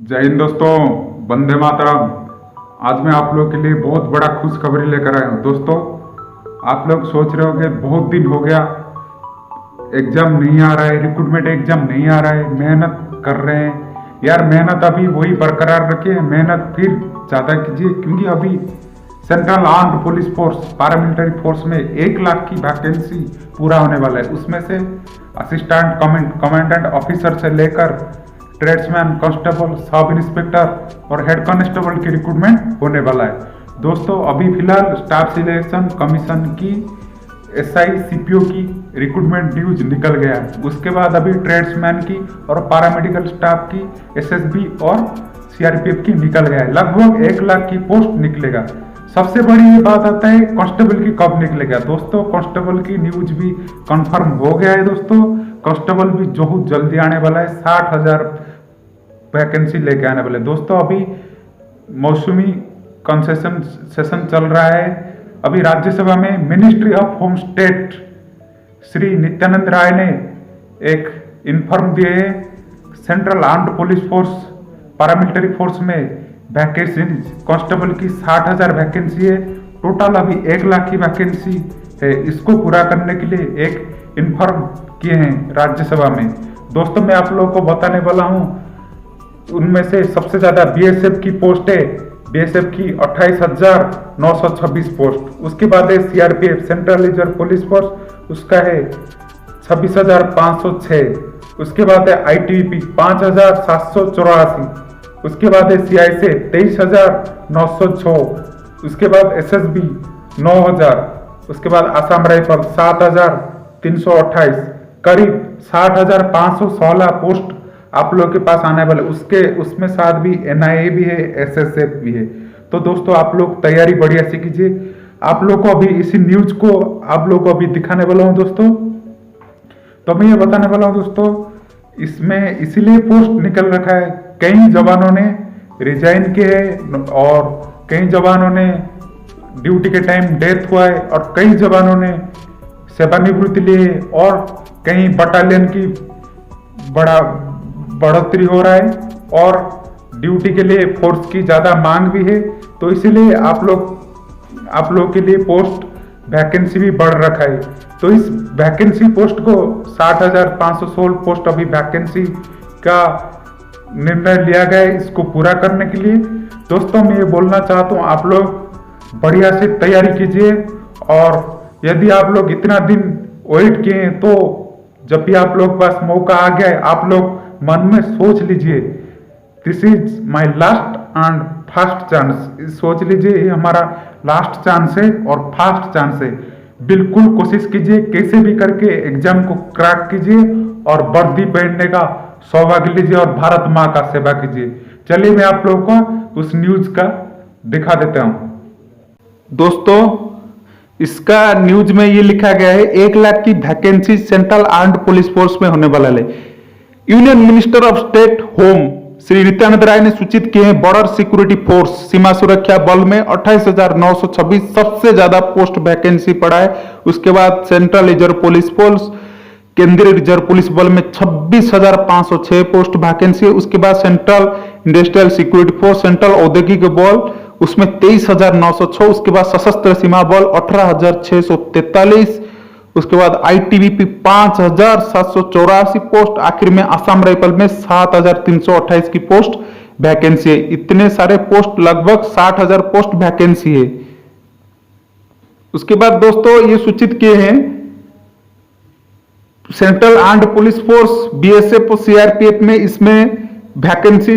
जय हिंद दोस्तों, वंदे मातरम। आज मैं आप लोगों के लिए बहुत बड़ा खुशखबरी लेकर आया हूँ। दोस्तों, आप लोग सोच रहे हो कि बहुत दिन हो गया, एग्जाम नहीं आ रहा है, रिक्रूटमेंट एग्जाम नहीं आ रहा है, मेहनत कर रहे हैं। यार मेहनत अभी वही बरकरार रखिए, मेहनत फिर ज़्यादा कीजिए, क्योंकि अभी central armed police force paramilitary force में 1 लाख की वैकेंसी पूरा होने वाला है। उसमें से असिस्टेंट कमांडेंट ऑफिसर से लेकर ट्रेड्समैन, कांस्टेबल, सब इंस्पेक्टर और हेड कांस्टेबल की रिक्रूटमेंट होने वाला है। दोस्तों, अभी फिलहाल स्टाफ सिलेक्शन कमीशन की एसआई सीपीओ की रिक्रूटमेंट न्यूज निकल गया है। उसके बाद अभी ट्रेड्समैन की और पैरामेडिकल स्टाफ की एसएसबी और सीआरपीएफ की निकल गया है। लगभग 1 लाख की पोस्ट निकलेगा। सबसे बड़ी ये बात आता है कांस्टेबल की कब निकलेगा। दोस्तों, कांस्टेबल की न्यूज भी कंफर्म हो गया है। दोस्तों, कांस्टेबल भी बहुत जल्दी आने वाला है, 60,000 वैकेंसी लेके आने वाले। दोस्तों, अभी मौसमी कंसेशन सेशन चल रहा है। अभी राज्यसभा में ministry of home state Shri Nityanand Rai ने एक इन्फॉर्म दिए है, central armed police force paramilitary force में वैकेंसी कांस्टेबल की 60,000 वैकेंसी है। टोटल अभी 1 लाख की वैकेंसी है। इसको पूरा करने के लिए एक इन्फॉर्म किए हैं राज्यसभा में। दोस्तों, मैं आप लोगों को बताने वाला हूं, उनमें से सबसे ज्यादा बीएसएफ की पोस्ट है। बीएसएफ की 28,926 पोस्ट। उसके बाद है CRPF central reserve police force, उसका है 26,506। उसके बाद है आईटीबीपी 5,784। उसके बाद है सीआईएसए 23,906। उसके बाद एसएसबी 9,000। उसके बाद आसाम राइफल 7,328। करीब 60,516 पोस्ट आप लोग के पास आने वाले। उसमें साथ भी एनआईए भी है, एसएसएफ भी है। तो दोस्तों, आप लोग तैयारी बढ़िया से कीजिए। आप लोग को अभी इसी न्यूज को आप लोग को अभी दिखाने वाला हूं। दोस्तों, तो मैं ये बताने वाला हूं दोस्तों, इसमें इसीलिए पोस्ट निकल रखा है, कई जवानों ने रिजाइन किए हैं और कई जवानों ने ड्यूटी के टाइम डेथ हुआ है और कई जवानों ने सेवानिवृत्ति लिए और कई बटालियन की बढ़ोतरी हो रहा है और ड्यूटी के लिए फोर्स की ज्यादा मांग भी है। तो इसीलिए आप लोग के लिए पोस्ट वैकेंसी भी बढ़ रखा है। तो इस वैकेंसी पोस्ट को 60,516 पोस्ट अभी वैकेंसी का निर्णय लिया गया है, इसको पूरा करने के लिए। दोस्तों, मैं ये बोलना चाहता हूँ, आप लोग बढ़िया से तैयारी कीजिए और यदि आप लोग इतना दिन वेट किए हैं तो जब भी आप लोग पास मौका आ गया है, आप लोग मन में सोच लीजिए, this is my last and first chance. सोच लीजिए, ये हमारा लास्ट चांस है और फर्स्ट चांस है। बिल्कुल कोशिश कीजिए, कैसे भी करके एग्जाम को क्रैक कीजिए और वर्दी पहनने का सौभाग्य लीजिए और भारत माँ का सेवा कीजिए। चलिए, मैं आप लोगों को उस न्यूज का दिखा देता हूं। दोस्तों, इसका न्यूज में ये लिखा गया है, 1 लाख की vacancy central armed police force में होने वाला है। Union minister of state home Shri Nityanand Rai ने सूचित किए हैं, बॉर्डर सिक्योरिटी फोर्स सीमा सुरक्षा बल में 28,926 सबसे ज्यादा पोस्ट वैकेंसी पड़ा है। उसके बाद सेंट्रल रिजर्व पुलिस फोर्स, केंद्रीय रिजर्व पुलिस बल में 26,506 पोस्ट वैकेंसी है। उसके बाद central industrial security force, central औद्योगिक बल, उसमें 23,906। उसके बाद सशस्त्र सीमा बल 18,643। उसके बाद आईटीबीपी 5,784 पोस्ट। आखिर में आसाम राइफल में 7,328 की पोस्ट वैकेंसी है। इतने सारे पोस्ट, लगभग 60,000 पोस्ट वैकेंसी है। उसके बाद दोस्तों, ये सूचित किए हैं, central armed police force, BSF और सीआरपीएफ में इसमें वैकेंसी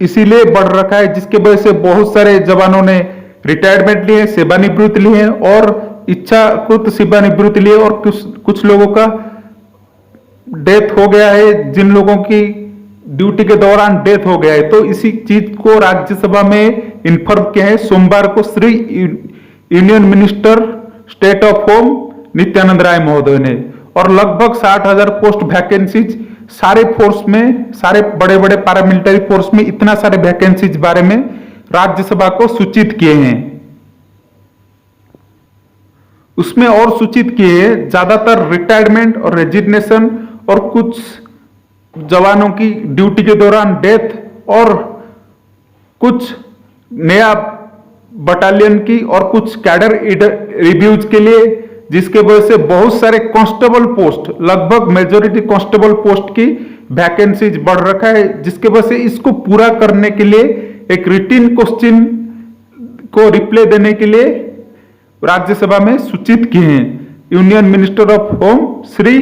इसीलिए बढ़ रखा है जिसके वजह से बहुत सारे जवानों ने रिटायरमेंट लिए, सेवानिवृत्ति लिए और इच्छाकृत सेवानिवृत्ति लिए और कुछ लोगों का डेथ हो गया है, जिन लोगों की ड्यूटी के दौरान डेथ हो गया है। तो इसी चीज को राज्यसभा में इन्फॉर्म किया है सोमवार को Shri union minister state of home Nityanand Rai महोदय ने। और लगभग 60,000 पोस्ट वैकेंसीज सारे फोर्स में, सारे बड़े बड़े पैरामिलिट्री फोर्स में इतना सारे वैकेंसीज बारे में राज्यसभा को सूचित किए हैं। उसमें और सूचित किए हैं, ज्यादातर रिटायरमेंट और रेजिग्नेशन और कुछ जवानों की ड्यूटी के दौरान डेथ और कुछ नया बटालियन की और कुछ कैडर रिव्यूज के लिए, जिसके वजह से बहुत सारे कांस्टेबल पोस्ट, लगभग मेजोरिटी कांस्टेबल पोस्ट की वैकेंसीज बढ़ रखा है, जिसके वजह से इसको पूरा करने के लिए एक रिटिन क्वेश्चन को रिप्लाई देने के लिए राज्यसभा में सूचित किए हैं union minister of home Shri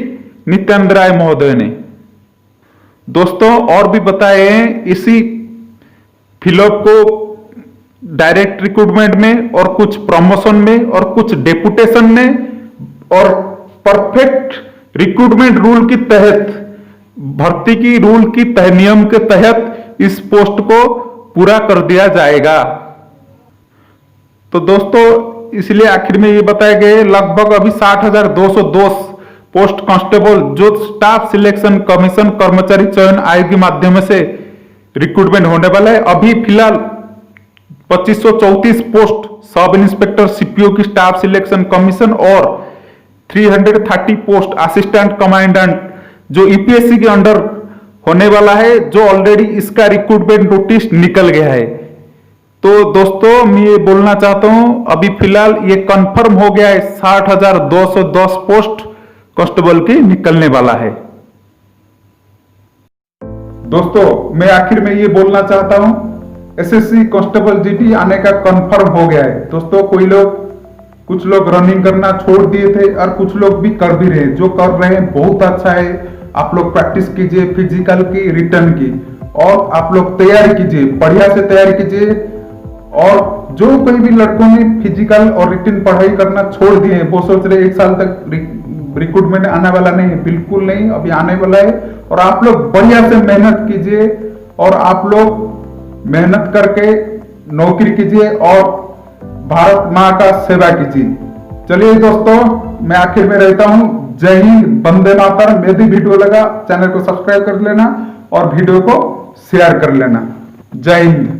Nityanand Rai महोदय ने। दोस्तों और भी बताए हैं इसी फिलअप को डायरेक्ट रिक्रूटमेंट में और कुछ प्रमोशन में और कुछ डेपुटेशन में और परफेक्ट रिक्रूटमेंट रूल के तहत, भर्ती की रूल की नियम के तहत इस पोस्ट को पूरा कर दिया जाएगा। तो दोस्तों इसलिए आखिर में ये बताया गया लगभग अभी 60,202 पोस्ट कांस्टेबल जो स्टाफ सिलेक्शन कमीशन कर्मचारी चयन आयोग के माध्यम से रिक्रूटमेंट होने वाला है। अभी फिलहाल 2534 पोस्ट सब इंस्पेक्टर सीपीओ की स्टाफ सिलेक्शन कमीशन और 330 पोस्ट असिस्टेंट कमांडेंट जो यूपीएससी के अंडर होने वाला है, जो ऑलरेडी इसका रिक्रूटमेंट नोटिस निकल गया है। तो दोस्तों मैं ये बोलना चाहता हूं अभी फिलहाल ये कंफर्म हो गया है 60,210 पोस्ट कांस्टेबल की निकलने वाला है। दोस्तों मैं आखिर में ये बोलना चाहता हूं एसएससी कांस्टेबल जीडी आने का कंफर्म हो गया है। दोस्तों कुछ लोग रनिंग करना छोड़ दिए थे और कुछ लोग भी कर भी रहे हैं। जो कर रहे हैं बहुत अच्छा है, आप लोग प्रैक्टिस कीजिए फिजिकल की, रिटर्न की, और आप लोग तैयारी कीजिए, बढ़िया से तैयारी कीजिए। और जो कोई भी लड़कों ने फिजिकल और रिटर्न पढ़ाई करना छोड़ दिए हैं, वो सोच रहे 1 साल तक रिक्रूटमेंट आने वाला नहीं है, बिल्कुल नहीं, अभी आने वाला है। और आप लोग बढ़िया से मेहनत कीजिए और आप लोग मेहनत करके नौकरी कीजिए और भारत माँ का सेवा कीजिए। चलिए दोस्तों मैं आखिर में रहता हूँ। जय हिंद, वंदे मातरम। यदि वीडियो लगा चैनल को सब्सक्राइब कर लेना और वीडियो को शेयर कर लेना। जय हिंद।